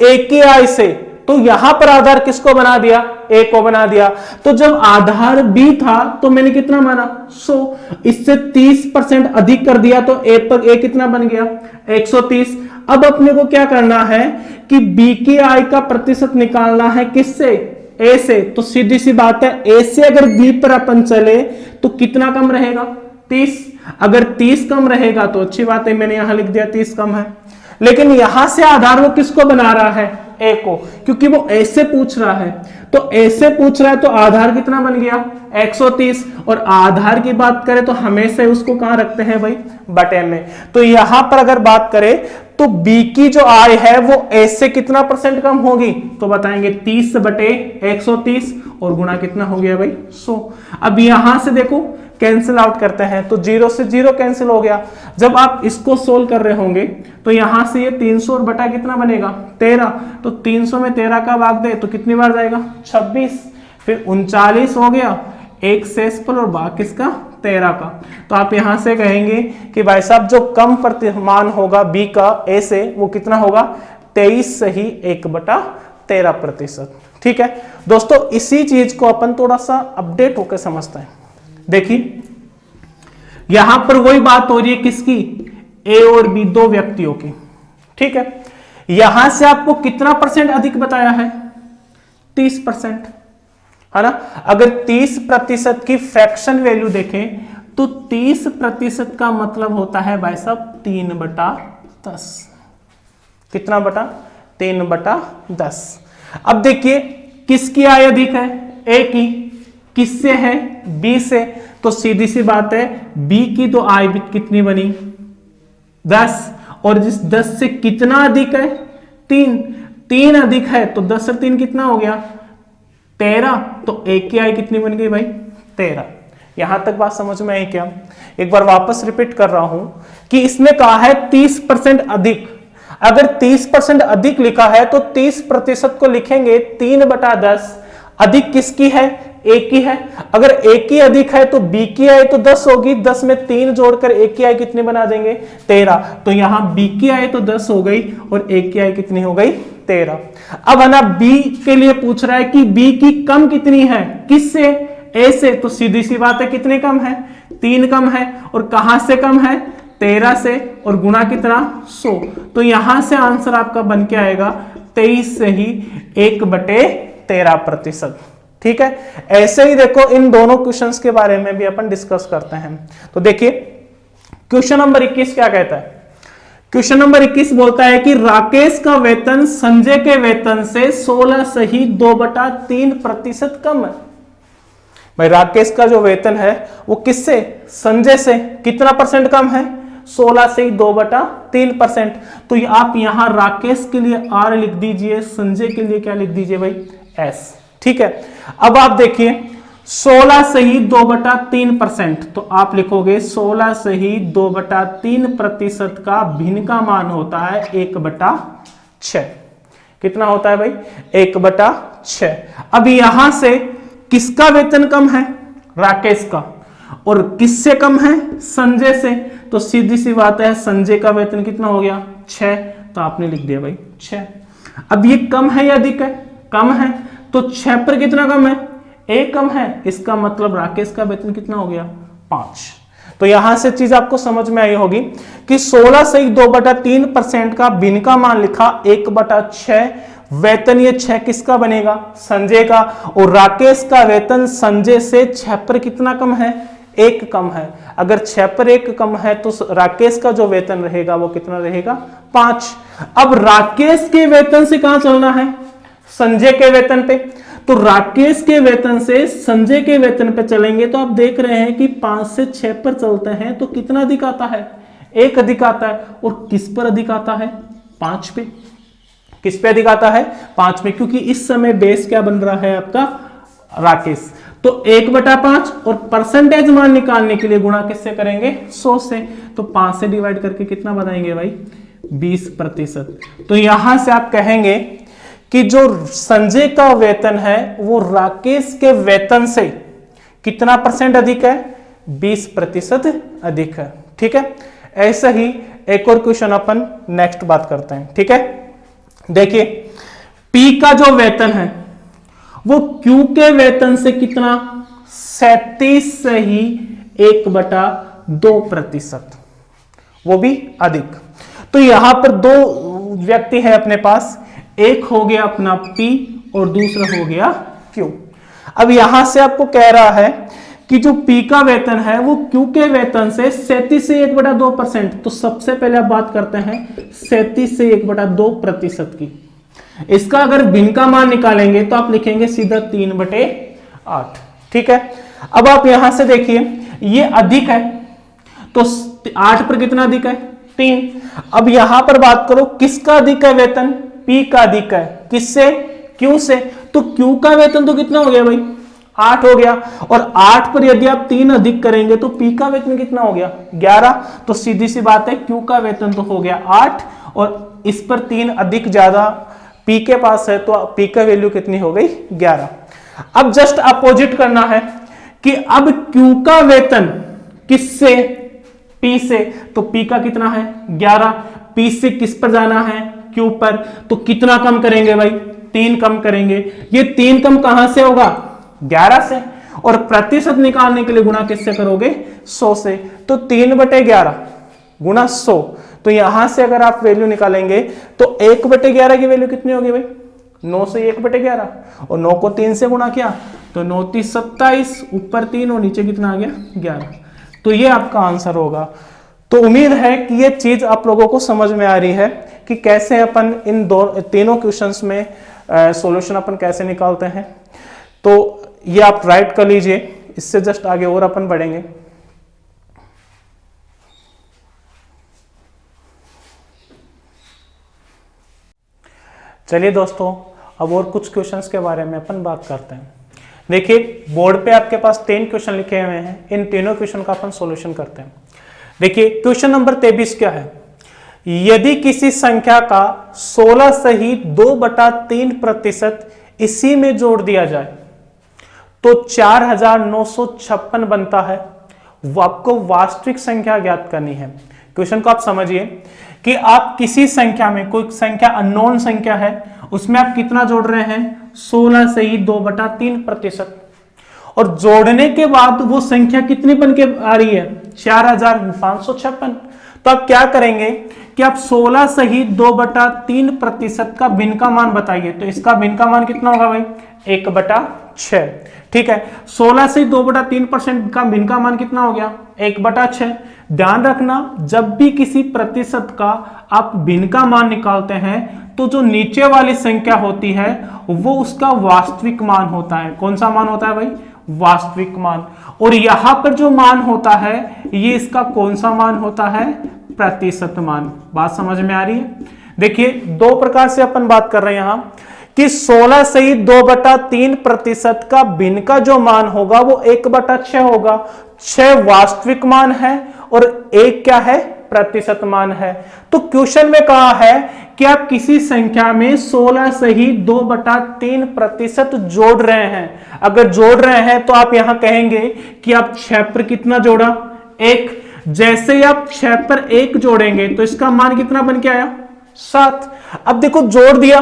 ए की आय से, तो यहां पर आधार किसको बना दिया, ए को बना दिया। तो जब आधार बी था तो मैंने कितना माना, 100। इससे 30% अधिक कर दिया तो ए पर ए कितना बन गया, 130। अब अपने को क्या करना है कि बी की आय का प्रतिशत निकालना है किससे, ए से। तो सीधी सी बात है, ए से अगर बी पर अपन चले तो कितना कम रहेगा, 30। अगर 30 कम रहेगा तो अच्छी बात है, मैंने यहां लिख दिया 30 कम है। लेकिन यहां से आधार वो किसको बना रहा है, ए को, क्योंकि वो ए से पूछ रहा है। तो ए से पूछ रहा है तो आधार कितना बन गया, 130, और आधार की बात करें तो हमेशा उसको कहां रखते हैं भाई, बटे में। तो यहां पर अगर बात करें तो बी की जो आय है वो ए से कितना परसेंट कम होगी, तो बताएंगे 30 बटे 130, और गुणा कितना हो गया भाई 100। अब यहां से देखो कैंसिल आउट करते हैं तो 0 से 0 कैंसिल हो गया। जब आप इसको सोल्व कर रहे होंगे तो यहां से ये 300 और बटा कितना बनेगा 13, तो 300 में 13 का भाग दे तो कितनी बार जाएगा 26, फिर 39 हो गया, एक शेषफल और भाग किसका 13 का। तो आप यहां से कहेंगे कि भाई साहब जो कम प्रतिमान होगा बी का ए से वो कितना होगा 23 से ही 1/13%। ठीक है दोस्तों, इसी चीज को अपन थोड़ा सा अपडेट होकर समझते हैं। देखिए यहां पर वही बात हो रही है किसकी, ए और बी दो व्यक्तियों की। ठीक है, यहां से आपको कितना परसेंट अधिक बताया है 30%, है ना। अगर 30% की फ्रैक्शन वैल्यू देखें तो 30% का मतलब होता है भाई साहब 3/10। कितना बटा 3/10। अब देखिए किसकी आय अधिक है, ए की, किससे है बी से, तो सीधी सी बात है बी की तो आय कितनी बनी 10, और जिस 10 से कितना अधिक है 3 अधिक है तो 10 से 3 कितना हो गया 13, तो ए की आय कितनी बन गई भाई 13। यहां तक बात समझ में आई क्या। एक बार वापस रिपीट कर रहा हूं कि इसने कहा है 30% अधिक। अगर 30% अधिक लिखा है तो 30% को लिखेंगे 3/10। अधिक किसकी है, ए की है। अगर ए की अधिक है तो बी की आय तो 10 होगी, 10 में 3 जोड़कर ए की आय कितनी बना देंगे 13। तो यहां बी की आय तो 10 हो गई और ए की आय कितनी हो गई 13। अब है ना बी के लिए पूछ रहा है कि बी की कम कितनी है, किससे, ए से, तो सीधी सी बात है कितने कम है 3 कम है, और कहां से कम है 13 से, और गुणा कितना 100। तो यहां से आंसर आपका बन के आएगा 23 से ही 1/13%। ठीक है, ऐसे ही देखो इन दोनों क्वेश्चंस के बारे में भी अपन डिस्कस करते हैं। तो देखिए क्वेश्चन नंबर 21 क्या कहता है। क्वेश्चन नंबर 21 बोलता है कि राकेश का वेतन संजय के वेतन से 16 से ही 2/3% कम है। भाई राकेश का जो वेतन है वो किससे, संजय से, कितना परसेंट कम है 16 से ही 2/3%। तो आप यहां राकेश के लिए R लिख दीजिए, संजय के लिए क्या लिख दीजिए भाई S। ठीक है, अब आप देखिए 16 से ही 2/3%, तो आप लिखोगे 16 से ही 2/3% का भिन्न का मान होता है 1/6। कितना होता है भाई 1/6। अब यहां से किसका वेतन कम है, राकेश का, और किससे कम है, संजय से। तो सीधी सी बात है संजय का वेतन कितना हो गया 6, तो आपने लिख दिया भाई 6। अब ये कम है या अधिक है, कम है, तो 6 पर कितना कम है, 1 कम है, इसका मतलब राकेश का वेतन कितना हो गया 5। तो यहां से चीज आपको समझ में आई होगी कि 16 से 2/3% का भिन्न का मान लिखा 1/6, वेतन ये 6 किसका बनेगा, संजय का, और राकेश का वेतन संजय से 6 पर कितना कम है, 1 कम है। अगर 6 पर 1 कम है तो राकेश का जो वेतन रहेगा वो कितना रहेगा 5। अब राकेश के वेतन से कहां चलना है, संजय के वेतन पे। तो राकेश के वेतन से संजय के वेतन पे चलेंगे तो आप देख रहे हैं कि 5 से 6 पर चलते हैं तो कितना अधिक आता है, 1 अधिक आता है। और किस पर अधिक आता है, 5 पे। किस पे अधिक आता है 5 में, क्योंकि इस समय बेस क्या बन रहा है आपका राकेश। तो 1/5 और परसेंटेज मान निकालने के लिए गुणा किससे करेंगे 100 से। तो 5 से डिवाइड करके कितना बनाएंगे भाई 20%। तो यहां से आप कहेंगे कि जो संजय का वेतन है वो राकेश के वेतन से कितना परसेंट अधिक है, 20% अधिक है। ठीक है, ऐसा ही एक और क्वेश्चन अपन नेक्स्ट बात करते हैं। ठीक है, देखिए पी का जो वेतन है वो क्यू के वेतन से कितना 37 से ही 1/2%, वो भी अधिक। तो यहां पर दो व्यक्ति है अपने पास, एक हो गया अपना P और दूसरा हो गया Q। अब यहां से आपको कह रहा है कि जो P का वेतन है वो Q के वेतन से 37 से 1/2%। तो सबसे पहले आप बात करते हैं 37 से 1/2% की। इसका अगर भिन्न का मान निकालेंगे तो आप लिखेंगे सीधा 3/8। ठीक है, अब आप यहां से देखिए ये अधिक है, तो 8 पर कितना अधिक है 3। अब यहां पर बात करो किसका अधिक है वेतन, P का अधिक है, किससे, Q से। तो Q का वेतन तो कितना हो गया भाई 8 हो गया, और 8 पर यदि आप 3 अधिक करेंगे तो P का वेतन कितना हो गया 11। तो सीधी सी बात है Q का वेतन तो हो गया 8, और इस पर 3 अधिक ज्यादा P के पास है, तो P का वैल्यू कितनी हो गई 11। अब जस्ट अपोजिट करना है कि अब Q का वेतन किससे, P से, तो P का कितना है 11, P से किस पर जाना है Q पर, तो कितना कम करेंगे भाई 3 कम करेंगे। ये 3 कम कहां से होगा 11 से, और प्रतिशत निकालने के लिए गुणा किससे करोगे 100 से, तो 3/11 गुणा 100। तो यहां से अगर आप वैल्यू निकालेंगे तो 1/11 की वैल्यू कितनी होगी भाई 9 से 1/11, और 9 को 3 से गुणा किया तो 9 3 27, ऊपर 3 और नीचे कितना आ गया 11। तो ये आपका आंसर होगा। तो उम्मीद है कि ये चीज आप लोगों को समझ में आ रही है कि कैसे अपन इन तीनों क्वेश्चंस में सॉल्यूशन अपन कैसे निकालते हैं। तो ये आप राइट कर लीजिए, इससे जस्ट आगे और अपन बढ़ेंगे। चलिए दोस्तों, अब और कुछ क्वेश्चंस के बारे में अपन बात करते हैं। देखिए बोर्ड पे आपके पास 3 क्वेश्चन लिखे हुए हैं, इन तीनों क्वेश्चन का अपन सॉल्यूशन करते हैं। देखिए क्वेश्चन नंबर 23 क्या है, यदि किसी संख्या का 16 सहित 2/3% इसी में जोड़ दिया जाए तो 4956 बनता है। आपको वास्तविक संख्या ज्ञात करनी है। क्वेश्चन को आप समझिए कि आप किसी संख्या में, कोई संख्या अननोन संख्या है, उसमें आप कितना जोड़ रहे हैं 16 सहित 2/3%, और जोड़ने के बाद वो संख्या कितनी बन के आ रही है 4556। तो आप क्या करेंगे कि आप 16 सहित 2/3% का भिन्न का मान बताइए। तो इसका भिन्न का मान कितना होगा भाई 1/6। ठीक है, 16 से 2/3% का भिन्न का मान कितना हो गया 1/6। ध्यान रखना, जब भी किसी प्रतिशत का आप भिन्न का मान निकालते हैं तो जो नीचे वाली संख्या होती है वो उसका वास्तविक मान होता है। कौन सा मान होता है भाई वास्तविक मान। और यहां पर जो मान होता है ये इसका कौन सा मान होता है प्रतिशत मान। बात समझ में आ रही है। देखिए 2 प्रकार से अपन बात कर रहे हैं यहां कि 16 सहित 2/3% का भिन्न का जो मान होगा वो 1/6 होगा। 6 वास्तविक मान है और 1 क्या है प्रतिशत मान है। तो क्वेश्चन में कहा है कि आप किसी संख्या में 16 सहित 2/3% जोड़ रहे हैं। अगर जोड़ रहे हैं तो आप यहां कहेंगे कि आप 6 पर कितना जोड़ा 1। जैसे ही आप 6 पर 1 जोड़ेंगे तो इसका मान कितना बन के आया 7। अब देखो जोड़ दिया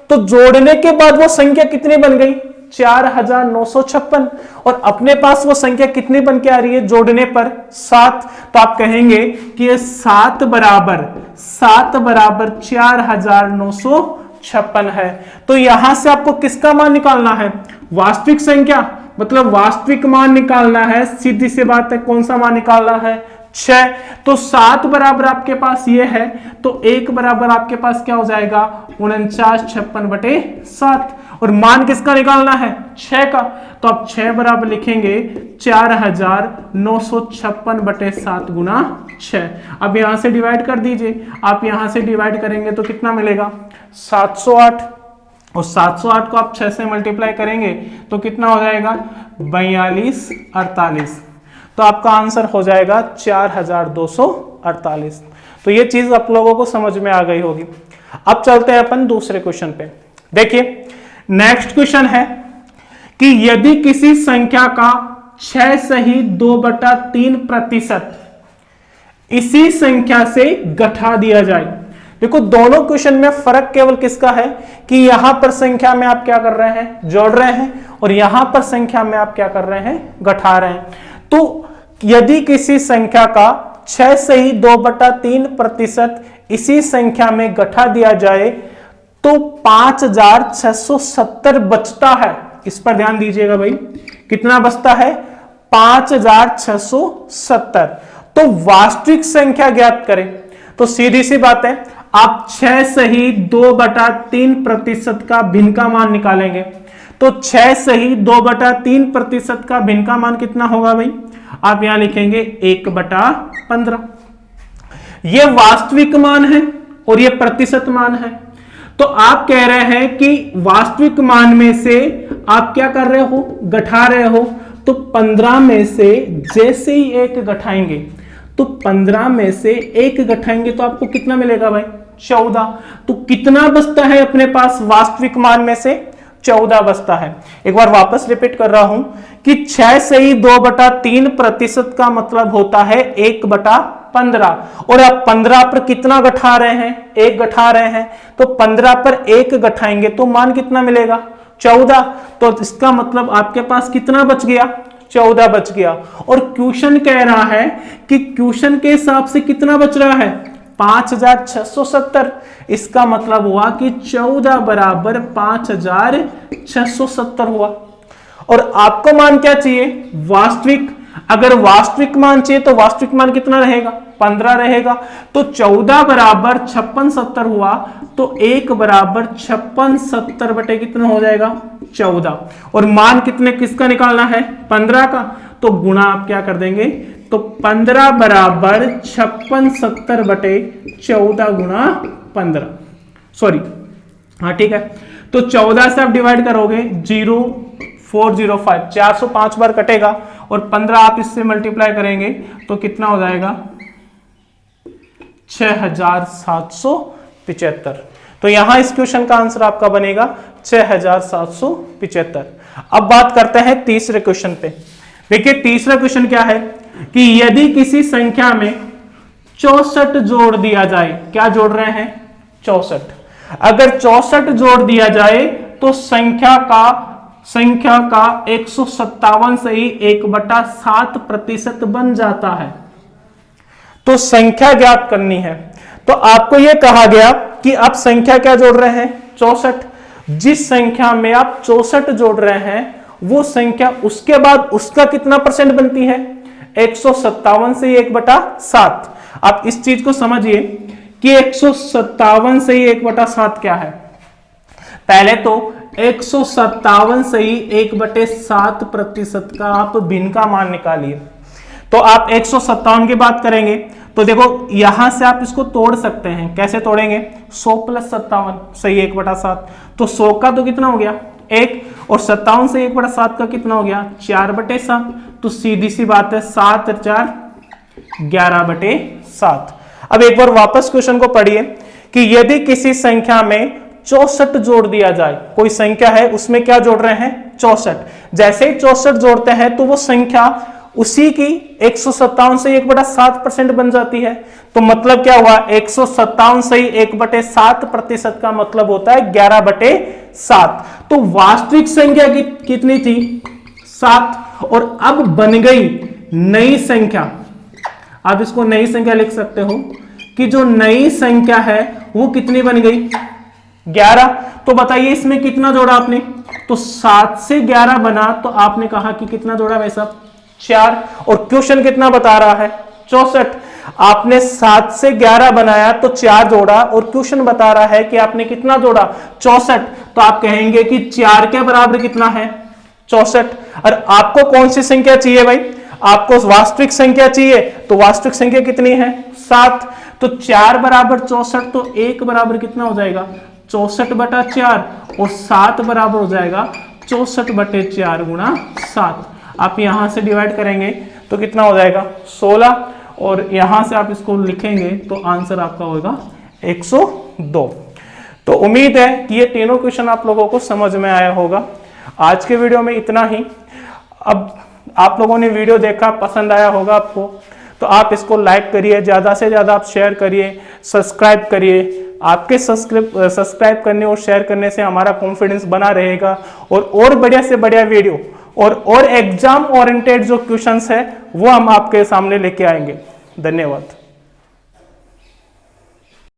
तो जोड़ने के बाद वो संख्या कितनी बन गई 4956, और अपने पास वो संख्या कितनी बन के आ रही है जोड़ने पर 7। तो आप कहेंगे कि ये 7 बराबर 4956 है। तो यहां से आपको किसका मान निकालना है वास्तविक संख्या, मतलब वास्तविक मान निकालना है। सीधी सी बात है, कौन सा मान निकालना है 6। तो 7 बराबर आपके पास ये है, तो 1 बराबर आपके पास क्या हो जाएगा 4956/7, और मान किसका निकालना है 6 का। तो आप 6 बराबर लिखेंगे 4956/7 गुना 6। अब यहां से डिवाइड कर दीजिए। आप यहां से डिवाइड करेंगे तो कितना मिलेगा 708, और 708 को आप 6 से मल्टीप्लाई करेंगे तो कितना हो जाएगा 4248। तो आपका आंसर हो जाएगा 4248। तो ये चीज आप लोगों को समझ में आ गई होगी। अब चलते हैं अपन दूसरे क्वेश्चन पे। देखिए नेक्स्ट क्वेश्चन है कि यदि किसी संख्या का 6 सहित 2/3% इसी संख्या से घटा दिया जाए। देखो दोनों क्वेश्चन में फर्क केवल किसका है कि यहां पर संख्या में आप क्या कर रहे हैं जोड़ रहे हैं, और यहां पर संख्या में आप क्या कर रहे हैं घटा रहे हैं। तो यदि किसी संख्या का 6 सहित 2/3% इसी संख्या में घटा दिया जाए तो 5670 बचता है। इस पर ध्यान दीजिएगा भाई, कितना बचता है 5670। तो वास्तविक संख्या ज्ञात करें। तो सीधी सी बात है, आप 6 सहित 2/3% का भिन्न का मान निकालेंगे। तो 6 सही 2/3% का भिन्न का मान कितना होगा भाई? आप यहां लिखेंगे 1/15। ये वास्तविक मान है और ये प्रतिशत मान है। तो आप कह रहे हैं कि वास्तविक मान में से आप क्या कर रहे हो? घटा रहे हो। तो 15 में से जैसे ही 1 घटाएंगे, तो 15 में से 1 घटाएंगे तो आपको कितना मिलेगा भाई? 14। तो कितना बचता है अपने पास वास्तविक मान में से? 14 बचता है। एक बार वापस रिपीट कर रहा हूं कि 6 सही 2/3% का मतलब होता है 1/15। और आप 15 पर कितना घटा रहे हैं? 1 घटा रहे हैं। तो 15 पर 1 घटाएंगे तो मान कितना मिलेगा? 14। तो इसका मतलब आपके पास कितना बच गया? 14 बच गया। और क्वेश्चन कह रहा है कि क्वेश्चन के हिसाब से कितना बच रहा है? 5670। इसका मतलब हुआ कि 14 बराबर 5670 हुआ। और आपको मान क्या चाहिए? वास्तविक। अगर वास्तविक मान चाहिए तो वास्तविक मान कितना रहेगा? 15 रहेगा। तो 14 बराबर 5670 हुआ। तो 1 बराबर 5670 बटे कितना हो जाएगा? 14। और मान कितने किसका निकालना है? 15 का। तो गुणा आप क्या कर देंगे? तो 15 बराबर 5670 बटे 14 गुणा 15। सॉरी, हाँ ठीक है। तो 14 से आप डिवाइड करोगे 0405, 405 बार कटेगा। और 15 आप इससे मल्टीप्लाई करेंगे तो कितना हो जाएगा? 6775। तो यहां इस क्वेश्चन का आंसर आपका बनेगा 6775। अब बात करते हैं तीसरे क्वेश्चन पे। देखिए तीसरा क्वेश्चन क्या है कि यदि किसी संख्या में 64 जोड़ दिया जाए, क्या जोड़ रहे हैं? 64। अगर 64 जोड़ दिया जाए तो संख्या का 157 से ही 1/7% बन जाता है। तो संख्या ज्ञात करनी है। तो आपको यह कहा गया कि आप संख्या क्या जोड़ रहे हैं? 64। जिस संख्या में आप 64 जोड़ रहे हैं वो संख्या उसके बाद उसका कितना परसेंट बनती है? 157 से 1/7। आप इस चीज को समझिए कि 157 से ही 1/7 क्या है। पहले तो 157 से ही 1/7% का आप भिन्न का मान निकालिए। तो आप 157 की बात करेंगे तो देखो यहां से आप इसको तोड़ सकते हैं। कैसे तोड़ेंगे? 100 + 57 सही 1/7। तो 100 का तो कितना हो गया? 1। और 57 से 1/7 का कितना हो गया? 4/7। तो सीधी सी बात है 7 × 4 11/7। अब एक बार वापस क्वेश्चन को पढ़िए कि यदि किसी संख्या में 64 जोड़ दिया जाए, कोई संख्या है उसमें क्या जोड़ रहे हैं? 64। जैसे ही 64 जोड़ते हैं तो वो संख्या उसी की 157 से 1/7% बन जाती है। तो मतलब क्या हुआ? 157 से 1/7% का मतलब होता है 11/7। तो वास्तविक संख्या कितनी थी? 7। और अब बन गई नई संख्या। आप इसको नई संख्या लिख सकते हो कि जो नई संख्या है वो कितनी बन गई? 11। तो बताइए इसमें कितना जोड़ा आपने? तो 7 से 11 बना तो आपने कहा कि कितना जोड़ा भाई साहब? 4। और क्वेश्चन कितना बता रहा है? 64। आपने 7 से 11 बनाया तो 4 जोड़ा और क्वेश्चन बता रहा है कि आपने कितना जोड़ा? 64। तो आप कहेंगे कि 4 के बराबर कितना है? 64। और आपको कौन सी संख्या चाहिए भाई? आपको वास्तविक संख्या चाहिए। तो वास्तविक संख्या कितनी है? 7। तो 4 बराबर 64। तो 1 बराबर कितना हो जाएगा? 64/4। और 7 बराबर हो जाएगा 64/4 गुणा 7। आप यहां से डिवाइड करेंगे तो कितना हो जाएगा? 16। और यहां से आप इसको लिखेंगे तो आंसर आपका होगा 102। तो उम्मीद है कि ये तीनों क्वेश्चन आप लोगों को समझ में आया होगा। आज के वीडियो में इतना ही। अब आप लोगों ने वीडियो देखा, पसंद आया होगा आपको, तो आप इसको लाइक करिए, ज़्यादा से ज़्यादा आप शेयर करिए, सब्सक्राइब करिए। आपके सब्सक्राइब करने और शेयर करने से हमारा कॉन्फिडेंस बना रहेगा और बढ़िया से बढ़िया वीडियो और एग्जाम ओरिएंटेड जो क्वेश्चंस है वो हम आपके सामने लेके आएंगे। धन्यवाद।